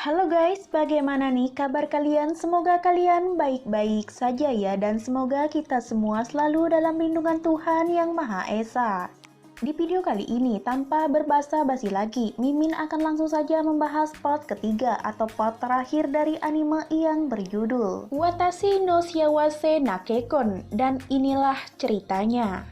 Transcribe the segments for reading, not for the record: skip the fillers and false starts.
Halo guys, bagaimana nih kabar kalian? Semoga kalian baik-baik saja ya, dan semoga kita semua selalu dalam lindungan Tuhan Yang Maha Esa. Di video kali ini, tanpa berbasa-basi lagi, Mimin akan langsung saja membahas part ketiga atau part terakhir dari anime yang berjudul Watashi no Shiawase Nakekon, dan inilah ceritanya.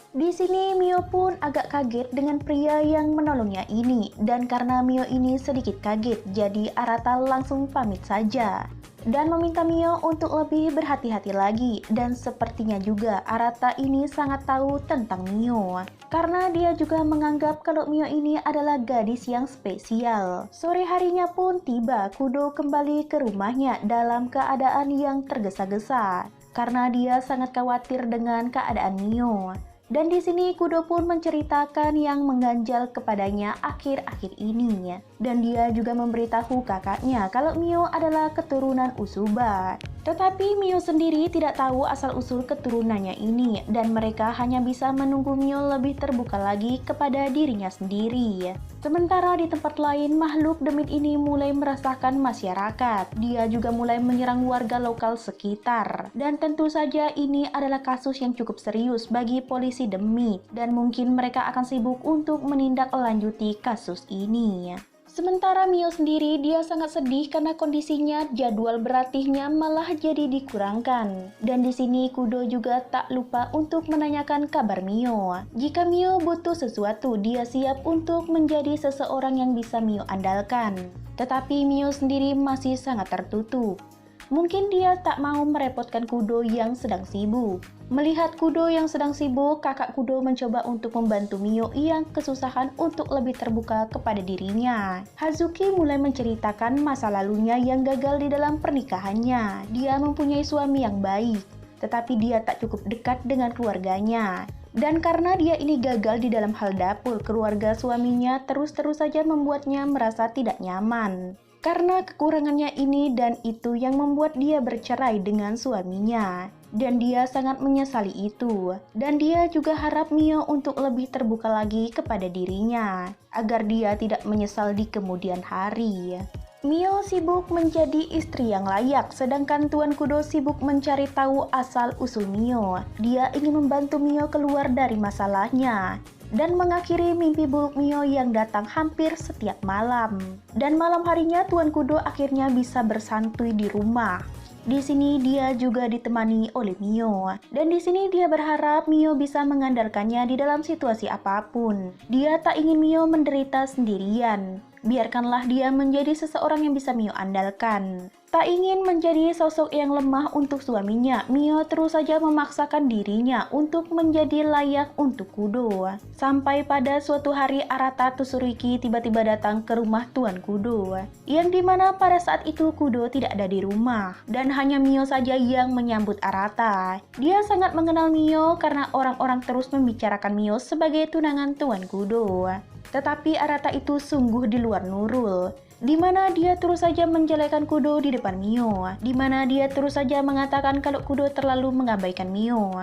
Di sini Mio pun agak kaget dengan pria yang menolongnya ini, dan karena Mio ini sedikit kaget, jadi Arata langsung pamit saja dan meminta Mio untuk lebih berhati-hati lagi. Dan sepertinya juga Arata ini sangat tahu tentang Mio, karena dia juga menganggap kalau Mio ini adalah gadis yang spesial. Sore harinya pun tiba, Kudo kembali ke rumahnya dalam keadaan yang tergesa-gesa karena dia sangat khawatir dengan keadaan Mio. Dan di sini Kudo pun menceritakan yang mengganjal kepadanya akhir-akhir ini. Dan dia juga memberitahu kakaknya kalau Mio adalah keturunan Usuba. Tetapi Mio sendiri tidak tahu asal-usul keturunannya ini, dan mereka hanya bisa menunggu Mio lebih terbuka lagi kepada dirinya sendiri. Sementara di tempat lain, makhluk demit ini mulai meresahkan masyarakat. Dia juga mulai menyerang warga lokal sekitar. Dan tentu saja ini adalah kasus yang cukup serius bagi polisi demit, dan mungkin mereka akan sibuk untuk menindaklanjuti kasus ini. Sementara Mio sendiri, dia sangat sedih karena kondisinya, jadwal berlatihnya malah jadi dikurangkan. Dan di sini Kudo juga tak lupa untuk menanyakan kabar Mio. Jika Mio butuh sesuatu, dia siap untuk menjadi seseorang yang bisa Mio andalkan. Tetapi Mio sendiri masih sangat tertutup. Mungkin dia tak mau merepotkan Kudo yang sedang sibuk. Melihat Kudo yang sedang sibuk, kakak Kudo mencoba untuk membantu Mio yang kesusahan untuk lebih terbuka kepada dirinya. Hazuki mulai menceritakan masa lalunya yang gagal di dalam pernikahannya. Dia mempunyai suami yang baik, tetapi dia tak cukup dekat dengan keluarganya. Dan karena dia ini gagal di dalam hal dapur, keluarga suaminya terus-terus saja membuatnya merasa tidak nyaman. Karena kekurangannya ini dan itu yang membuat dia bercerai dengan suaminya. Dan dia sangat menyesali itu. Dan dia juga harap Mio untuk lebih terbuka lagi kepada dirinya, agar dia tidak menyesal di kemudian hari. Mio sibuk menjadi istri yang layak, sedangkan Tuan Kudo sibuk mencari tahu asal-usul Mio. Dia ingin membantu Mio keluar dari masalahnya dan mengakhiri mimpi buruk Mio yang datang hampir setiap malam. Dan malam harinya Tuan Kudo akhirnya bisa bersantui di rumah. Di sini dia juga ditemani oleh Mio. Dan di sini dia berharap Mio bisa mengandalkannya di dalam situasi apapun. Dia tak ingin Mio menderita sendirian. Biarkanlah dia menjadi seseorang yang bisa Mio andalkan. Tak ingin menjadi sosok yang lemah untuk suaminya, Mio terus saja memaksakan dirinya untuk menjadi layak untuk Kudo. Sampai pada suatu hari Arata Tsuriki tiba-tiba datang ke rumah Tuan Kudo, yang dimana pada saat itu Kudo tidak ada di rumah, dan hanya Mio saja yang menyambut Arata. Dia sangat mengenal Mio karena orang-orang terus membicarakan Mio sebagai tunangan Tuan Kudo. Tetapi Arata itu sungguh di luar nurul, di mana dia terus saja menjelekan Kudo di depan Mio, di mana dia terus saja mengatakan kalau Kudo terlalu mengabaikan Mio,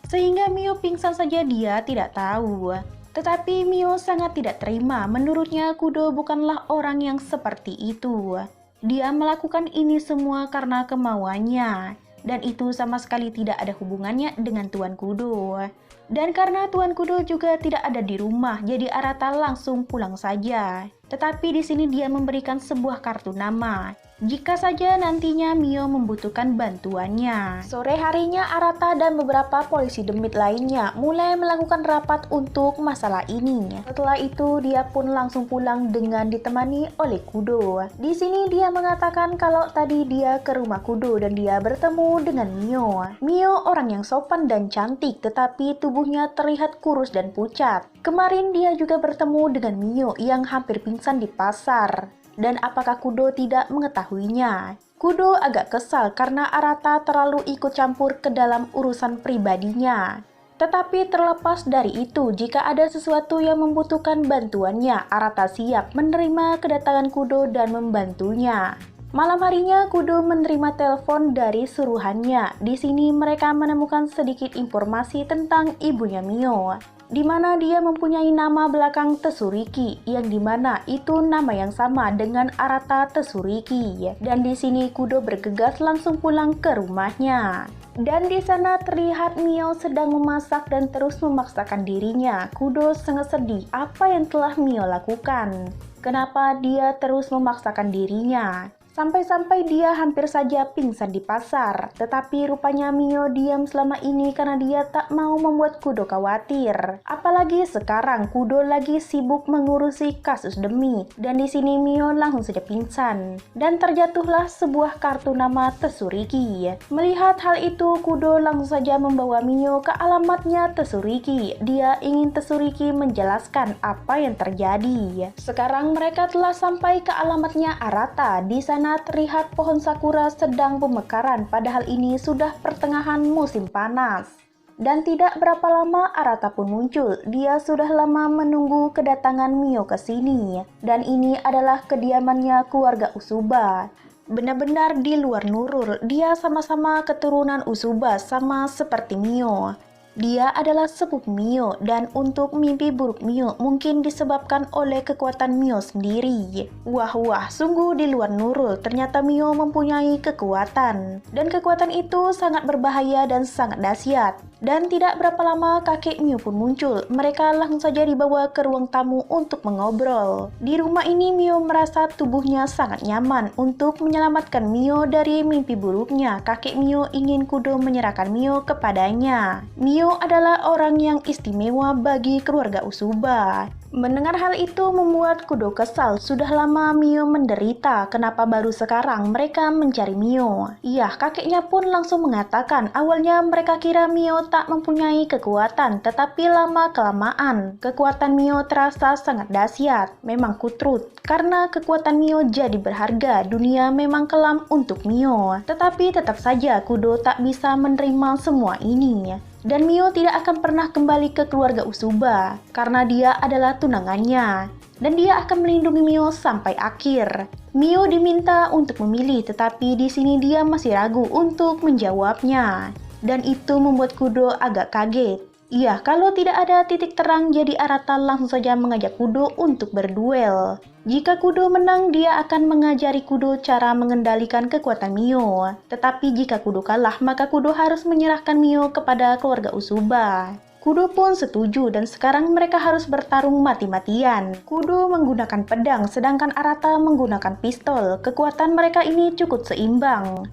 sehingga Mio pingsan saja dia tidak tahu. Tetapi Mio sangat tidak terima, menurutnya Kudo bukanlah orang yang seperti itu. Dia melakukan ini semua karena kemauannya, dan itu sama sekali tidak ada hubungannya dengan Tuan Kudo. Dan karena Tuan Kudo juga tidak ada di rumah, jadi Arata langsung pulang saja. Tetapi di sini dia memberikan sebuah kartu nama, jika saja nantinya Mio membutuhkan bantuannya. Sore harinya Arata dan beberapa polisi demit lainnya mulai melakukan rapat untuk masalah ini. Setelah itu dia pun langsung pulang dengan ditemani oleh Kudo. Di sini dia mengatakan kalau tadi dia ke rumah Kudo dan dia bertemu dengan Mio. Mio orang yang sopan dan cantik, tetapi tubuhnya terlihat kurus dan pucat. Kemarin dia juga bertemu dengan Mio yang hampir pingsan di pasar. Dan apakah Kudo tidak mengetahuinya? Kudo agak kesal karena Arata terlalu ikut campur ke dalam urusan pribadinya. Tetapi terlepas dari itu, jika ada sesuatu yang membutuhkan bantuannya, Arata siap menerima kedatangan Kudo dan membantunya. Malam harinya, Kudo menerima telepon dari suruhannya. Di sini mereka menemukan sedikit informasi tentang ibunya Mio, di mana dia mempunyai nama belakang Tsuriki, yang dimana itu nama yang sama dengan Arata Tsuriki. Dan di sini Kudo bergegas langsung pulang ke rumahnya. Dan di sana terlihat Mio sedang memasak dan terus memaksakan dirinya. Kudo sangat sedih apa yang telah Mio lakukan. Kenapa dia terus memaksakan dirinya? Sampai-sampai dia hampir saja pingsan di pasar. Tetapi rupanya Mio diam selama ini karena dia tak mau membuat Kudo khawatir. Apalagi sekarang Kudo lagi sibuk mengurusi kasus demi. Dan di sini Mio langsung saja pingsan. Dan terjatuhlah sebuah kartu nama Tsuriki. Melihat hal itu, Kudo langsung saja membawa Mio ke alamatnya Tsuriki. Dia ingin Tsuriki menjelaskan apa yang terjadi. Sekarang mereka telah sampai ke alamatnya Arata. Di sana terlihat pohon sakura sedang pemekaran, padahal ini sudah pertengahan musim panas. Dan tidak berapa lama Arata pun muncul. Dia sudah lama menunggu kedatangan Mio ke sini. Dan ini adalah kediamannya keluarga Usuba. Benar-benar di luar nurul, dia sama-sama keturunan Usuba sama seperti Mio. Dia adalah sepupu Mio, dan untuk mimpi buruk Mio mungkin disebabkan oleh kekuatan Mio sendiri. Wah, sungguh di luar nurul, ternyata Mio mempunyai kekuatan. Dan kekuatan itu sangat berbahaya dan sangat dahsyat. Dan tidak berapa lama kakek Mio pun muncul. Mereka langsung saja dibawa ke ruang tamu untuk mengobrol. Di rumah ini Mio merasa tubuhnya sangat nyaman untuk menyelamatkan Mio dari mimpi buruknya. Kakek Mio ingin Kudo menyerahkan Mio kepadanya. Mio adalah orang yang istimewa bagi keluarga Usuba. Mendengar hal itu membuat Kudo kesal. Sudah lama Mio menderita, kenapa baru sekarang mereka mencari Mio? Iya, kakeknya pun langsung mengatakan awalnya mereka kira Mio tak mempunyai kekuatan, tetapi lama-kelamaan kekuatan Mio terasa sangat dahsyat. Memang kutrut, karena kekuatan Mio jadi berharga. Dunia memang kelam untuk Mio, tetapi tetap saja Kudo tak bisa menerima semua ini. Dan Mio tidak akan pernah kembali ke keluarga Usuba karena dia adalah tunangannya. Dan dia akan melindungi Mio sampai akhir. Mio diminta untuk memilih, tetapi di sini dia masih ragu untuk menjawabnya. Dan itu membuat Kudo agak kaget. Iya, kalau tidak ada titik terang, jadi Arata langsung saja mengajak Kudo untuk berduel. Jika Kudo menang, dia akan mengajari Kudo cara mengendalikan kekuatan Mio. Tetapi jika Kudo kalah, maka Kudo harus menyerahkan Mio kepada keluarga Usuba. Kudo pun setuju dan sekarang mereka harus bertarung mati-matian. Kudo menggunakan pedang, sedangkan Arata menggunakan pistol. Kekuatan mereka ini cukup seimbang.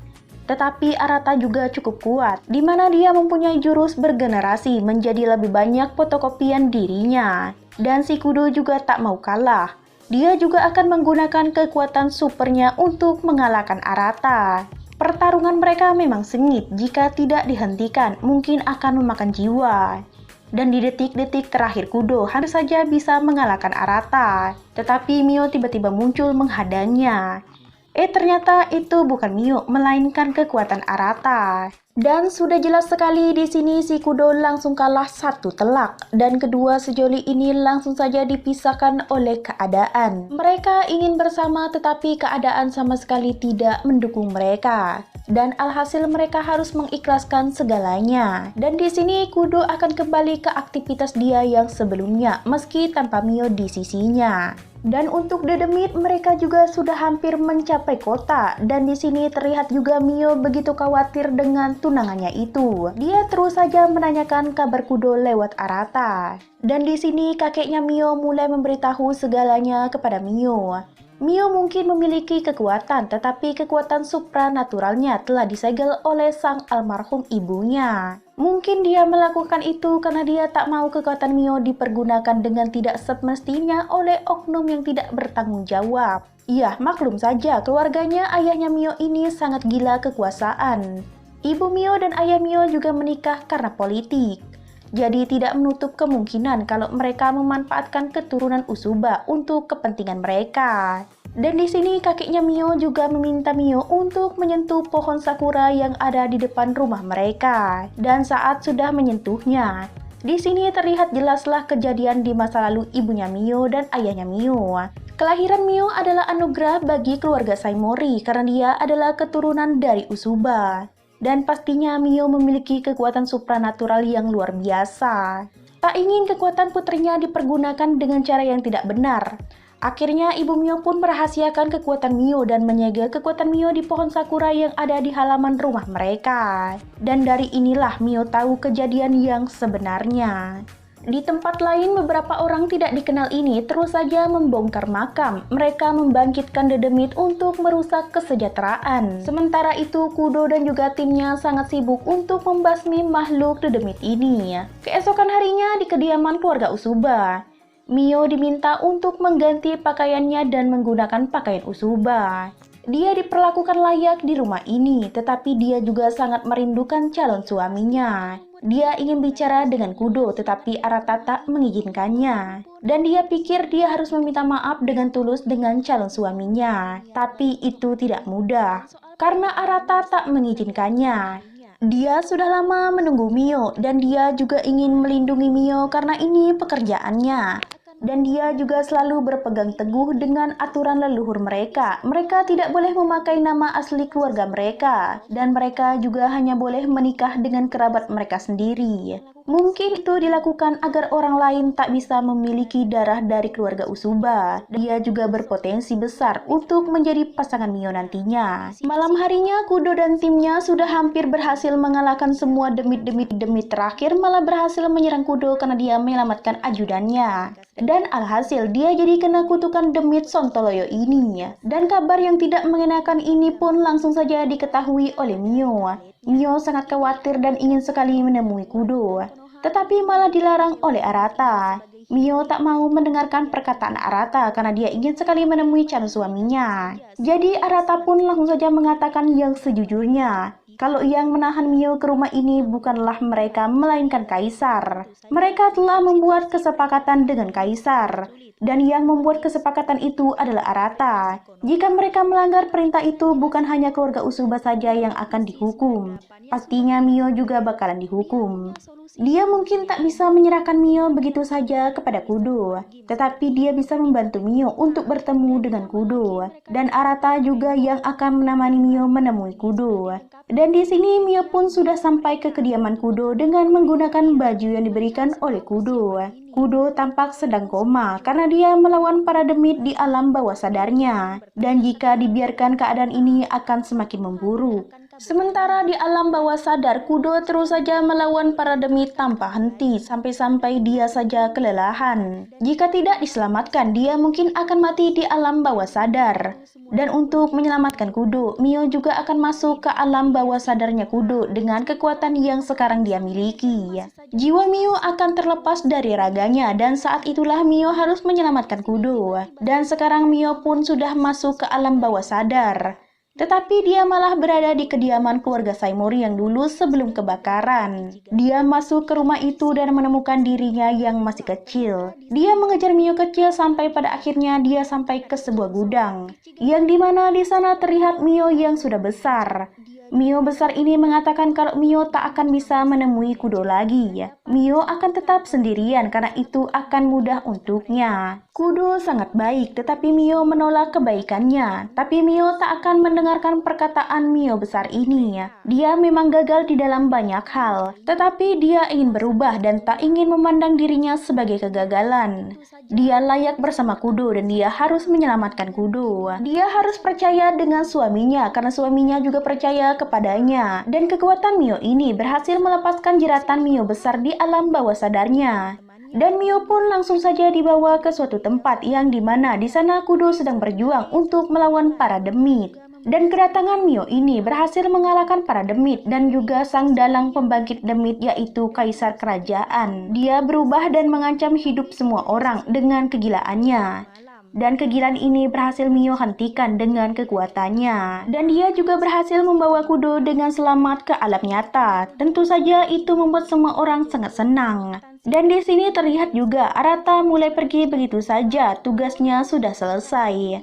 Tetapi Arata juga cukup kuat, di mana dia mempunyai jurus bergenerasi menjadi lebih banyak fotokopian dirinya. Dan si Kudo juga tak mau kalah. Dia juga akan menggunakan kekuatan supernya untuk mengalahkan Arata. Pertarungan mereka memang sengit, jika tidak dihentikan mungkin akan memakan jiwa. Dan di detik-detik terakhir Kudo hampir saja bisa mengalahkan Arata. Tetapi Mio tiba-tiba muncul menghadangnya. Ternyata itu bukan Mio, melainkan kekuatan Arata. Dan sudah jelas sekali di sini si Kudo langsung kalah satu telak. Dan kedua sejoli ini langsung saja dipisahkan oleh keadaan. Mereka ingin bersama tetapi keadaan sama sekali tidak mendukung mereka. Dan alhasil mereka harus mengikhlaskan segalanya. Dan di sini Kudo akan kembali ke aktivitas dia yang sebelumnya meski tanpa Mio di sisinya. Dan untuk Dedemit mereka juga sudah hampir mencapai kota. Dan di sini terlihat juga Mio begitu khawatir dengan tunangannya itu. Dia terus saja menanyakan kabar Kudo lewat Arata. Dan di sini kakeknya Mio mulai memberitahu segalanya kepada Mio. Mio mungkin memiliki kekuatan, tetapi kekuatan supranaturalnya telah disegel oleh sang almarhum ibunya. Mungkin dia melakukan itu karena dia tak mau kekuatan Mio dipergunakan dengan tidak semestinya oleh oknum yang tidak bertanggung jawab. Iya, maklum saja keluarganya ayahnya Mio ini sangat gila kekuasaan. Ibu Mio dan ayah Mio juga menikah karena politik. Jadi tidak menutup kemungkinan kalau mereka memanfaatkan keturunan Usuba untuk kepentingan mereka. Dan di sini kakeknya Mio juga meminta Mio untuk menyentuh pohon sakura yang ada di depan rumah mereka. Dan saat sudah menyentuhnya, di sini terlihat jelaslah kejadian di masa lalu ibunya Mio dan ayahnya Mio. Kelahiran Mio adalah anugerah bagi keluarga Saimori karena dia adalah keturunan dari Usuba. Dan pastinya Mio memiliki kekuatan supranatural yang luar biasa. Tak ingin kekuatan putrinya dipergunakan dengan cara yang tidak benar. Akhirnya ibu Mio pun merahasiakan kekuatan Mio dan menyegel kekuatan Mio di pohon sakura yang ada di halaman rumah mereka. Dan dari inilah Mio tahu kejadian yang sebenarnya. Di tempat lain, beberapa orang tidak dikenal ini terus saja membongkar makam. Mereka membangkitkan dedemit untuk merusak kesejahteraan. Sementara itu, Kudo dan juga timnya sangat sibuk untuk membasmi makhluk dedemit ini. Keesokan harinya di kediaman keluarga Usuba, Mio diminta untuk mengganti pakaiannya dan menggunakan pakaian Usuba. Dia diperlakukan layak di rumah ini, tetapi dia juga sangat merindukan calon suaminya. Dia ingin bicara dengan Kudo, tetapi Arata tak mengizinkannya. Dan dia pikir dia harus meminta maaf dengan tulus dengan calon suaminya. Tapi itu tidak mudah, karena Arata tak mengizinkannya. Dia sudah lama menunggu Mio, dan dia juga ingin melindungi Mio karena ini pekerjaannya. Dan dia juga selalu berpegang teguh dengan aturan leluhur mereka. Mereka tidak boleh memakai nama asli keluarga mereka. Dan mereka juga hanya boleh menikah dengan kerabat mereka sendiri. Mungkin itu dilakukan agar orang lain tak bisa memiliki darah dari keluarga Usuba. Dia juga berpotensi besar untuk menjadi pasangan Mio nantinya. Malam harinya, Kudo dan timnya sudah hampir berhasil mengalahkan semua demit terakhir, malah berhasil menyerang Kudo karena dia menyelamatkan ajudannya. Dan alhasil dia jadi kena kutukan demit Sontoloyo ini. Dan kabar yang tidak mengenakan ini pun langsung saja diketahui oleh Mio. Mio sangat khawatir dan ingin sekali menemui Kudo, tetapi malah dilarang oleh Arata. Mio tak mau mendengarkan perkataan Arata karena dia ingin sekali menemui calon suaminya. Jadi Arata pun langsung saja mengatakan yang sejujurnya. Kalau yang menahan Mio ke rumah ini bukanlah mereka, melainkan Kaisar. Mereka telah membuat kesepakatan dengan Kaisar. Dan yang membuat kesepakatan itu adalah Arata. Jika mereka melanggar perintah itu, bukan hanya keluarga Usuba saja yang akan dihukum. Pastinya Mio juga bakalan dihukum. Dia mungkin tak bisa menyerahkan Mio begitu saja kepada Kudo, tetapi dia bisa membantu Mio untuk bertemu dengan Kudo. Dan Arata juga yang akan menemani Mio menemui Kudo. Dan di sini Mio pun sudah sampai ke kediaman Kudo dengan menggunakan baju yang diberikan oleh Kudo. Kudo tampak sedang koma karena dia melawan para demit di alam bawah sadarnya. Dan jika dibiarkan, keadaan ini akan semakin memburuk. Sementara di alam bawah sadar, Kudo terus saja melawan para demit tanpa henti sampai-sampai dia saja kelelahan. Jika tidak diselamatkan, dia mungkin akan mati di alam bawah sadar. Dan untuk menyelamatkan Kudo, Mio juga akan masuk ke alam bawah sadarnya Kudo dengan kekuatan yang sekarang dia miliki. Jiwa Mio akan terlepas dari raganya dan saat itulah Mio harus menyelamatkan Kudo. Dan sekarang Mio pun sudah masuk ke alam bawah sadar. Tetapi dia malah berada di kediaman keluarga Saimori yang dulu sebelum kebakaran. Dia masuk ke rumah itu dan menemukan dirinya yang masih kecil. Dia mengejar Mio kecil sampai pada akhirnya dia sampai ke sebuah gudang, yang dimana di sana terlihat Mio yang sudah besar. Mio besar ini mengatakan kalau Mio tak akan bisa menemui Kudo lagi. Mio akan tetap sendirian karena itu akan mudah untuknya. Kudo sangat baik, tetapi Mio menolak kebaikannya. Tapi Mio tak akan mendengarkan perkataan Mio besar ini. Dia memang gagal di dalam banyak hal, tetapi dia ingin berubah dan tak ingin memandang dirinya sebagai kegagalan. Dia layak bersama Kudo dan dia harus menyelamatkan Kudo. Dia harus percaya dengan suaminya karena suaminya juga percaya kepadanya. Dan kekuatan Mio ini berhasil melepaskan jeratan Mio besar di alam bawah sadarnya. Dan Mio pun langsung saja dibawa ke suatu tempat yang dimana di sana Kudo sedang berjuang untuk melawan para demit. Dan kedatangan Mio ini berhasil mengalahkan para demit dan juga sang dalang pembangkit demit yaitu Kaisar Kerajaan. Dia berubah dan mengancam hidup semua orang dengan kegilaannya. Dan kegilaan ini berhasil Mio hentikan dengan kekuatannya. Dan dia juga berhasil membawa Kudo dengan selamat ke alam nyata. Tentu saja itu membuat semua orang sangat senang. Dan di sini terlihat juga Arata mulai pergi begitu saja, tugasnya sudah selesai.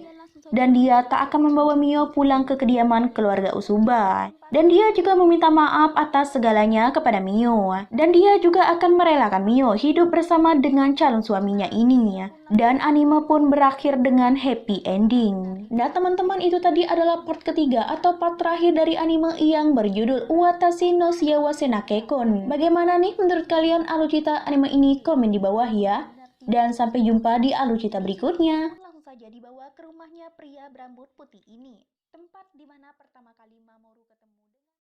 dan dia tak akan membawa Mio pulang ke kediaman keluarga Usuba. Dan dia juga meminta maaf atas segalanya kepada Mio. Dan dia juga akan merelakan Mio hidup bersama dengan calon suaminya ini. Dan anime pun berakhir dengan happy ending. Nah teman-teman, itu tadi adalah part ketiga atau part terakhir dari anime yang berjudul Watashi no Shiawa Senake-kun. Bagaimana nih menurut kalian alur cerita anime ini? Komen di bawah ya. Dan sampai jumpa di alur cerita berikutnya. Langsung saja dibawa ke rumahnya pria berambut putih ini, tempat di mana pertama kali Mamoru ketemu